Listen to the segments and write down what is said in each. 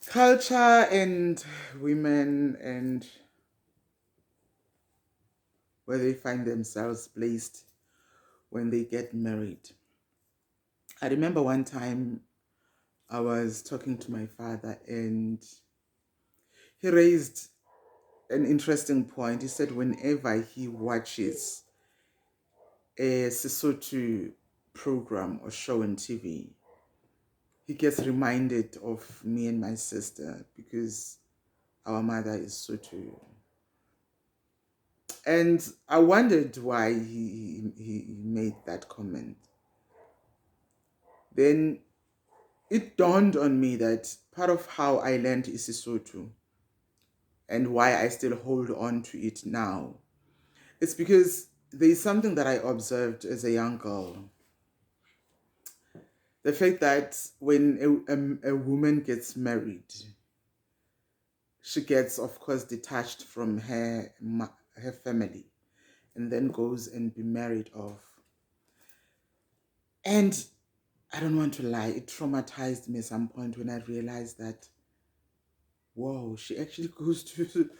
culture and women and where they find themselves placed when they get married. I remember one time I was talking to my father and he raised an interesting point. He said whenever he watches a Sesotho program or show on TV, he gets reminded of me and my sister because our mother is Sotho. And I wondered why he made that comment. Then it dawned on me that part of how I learned Isisotho and why I still hold on to it now, it's because there's something that I observed as a young girl. The fact that when a woman gets married, she gets, of course, detached from her family and then goes and be married off. And I don't want to lie, it traumatized me at some point when I realized that, whoa, she actually goes to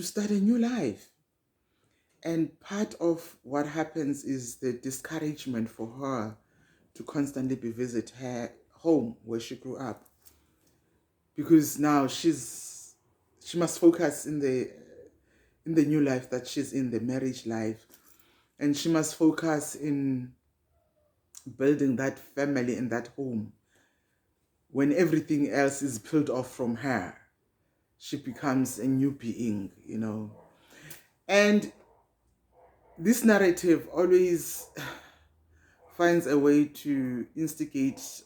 start a new life. And part of what happens is the discouragement for her to constantly be visit her home where she grew up. Because now she must focus in the new life that she's in, the marriage life. And she must focus in building that family in that home. When everything else is peeled off from her, she becomes a new being. And this narrative always finds a way to instigate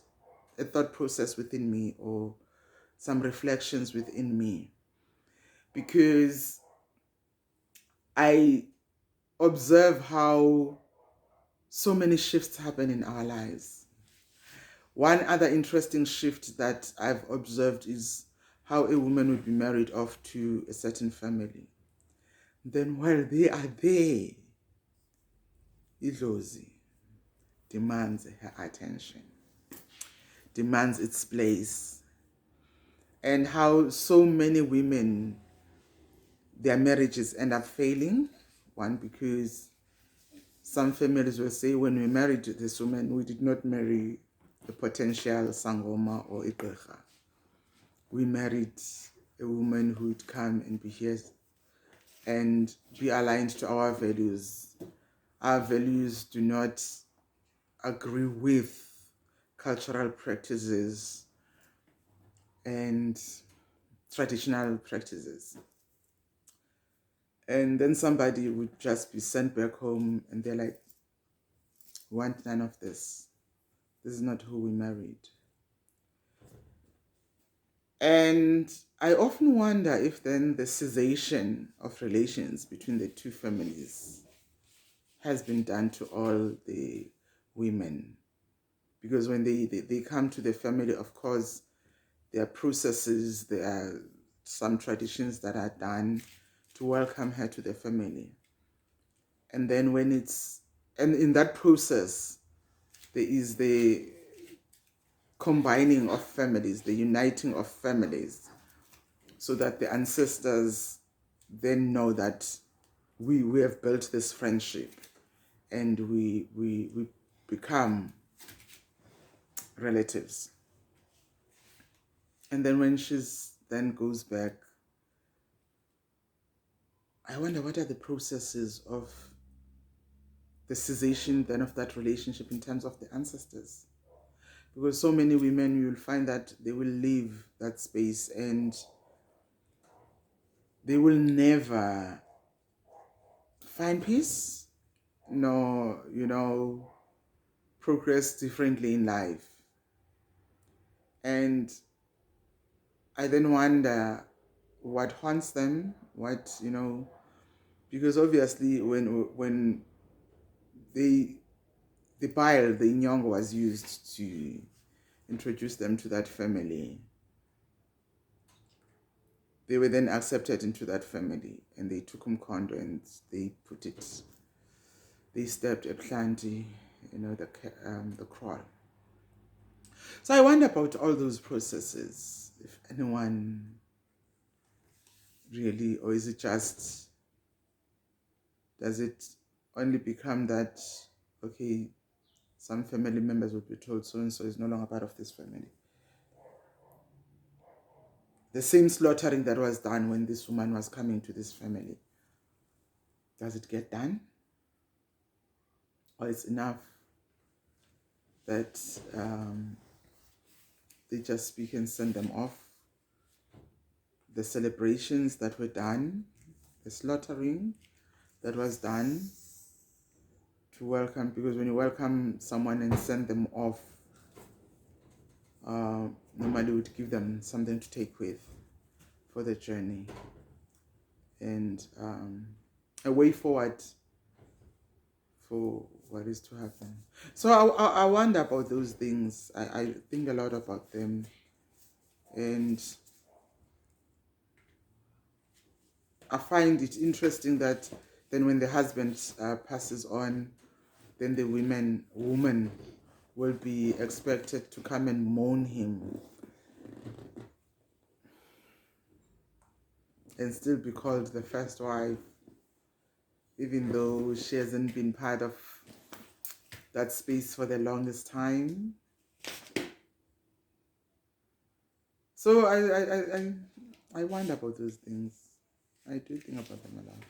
a thought process within me or some reflections within me because I observe how so many shifts happen in our lives. One other interesting shift that I've observed is how a woman would be married off to a certain family. Then while they are there, Idlozi demands her attention, demands its place, and how so many women, their marriages end up failing. One, because some families will say, when we married this woman, we did not marry a potential Sangoma or Igreja. We married a woman who would come and be here and be aligned to our values. Our values do not agree with cultural practices and traditional practices. And then somebody would just be sent back home and they're like, want none of this. This is not who we married. And I often wonder if then the cessation of relations between the two families has been done to all the women. Because when they come to the family, of course, there are processes, there are some traditions that are done to welcome her to the family. And then and in that process, there is the combining of families, the uniting of families, so that the ancestors then know that we have built this friendship and we become relatives. And then when she's then goes back, I wonder what are the processes of the cessation then of that relationship in terms of the ancestors. Because so many women, you'll find that they will leave that space and they will never find peace, nor, progress differently in life. And I then wonder what haunts them, because obviously when they the bile, the inyong was used to introduce them to that family, they were then accepted into that family and they took umkondo and they stepped a planty, the crawl. So I wonder about all those processes, if anyone really, or is it just, does it only become that, okay, some family members would be told so and so is no longer part of this family? The same slaughtering that was done when this woman was coming to this family, does it get done? Or it's enough that they just speak and send them off? The celebrations that were done, the slaughtering that was done to welcome, because when you welcome someone and send them off, normally would give them something to take with for the journey, and a way forward for what is to happen. So I wonder about those things. I think a lot about them, and I find it interesting that then when the husband passes on, then the woman will be expected to come and mourn him and still be called the first wife, even though she hasn't been part of that space for the longest time. So I wonder about those things. I do think about them a lot.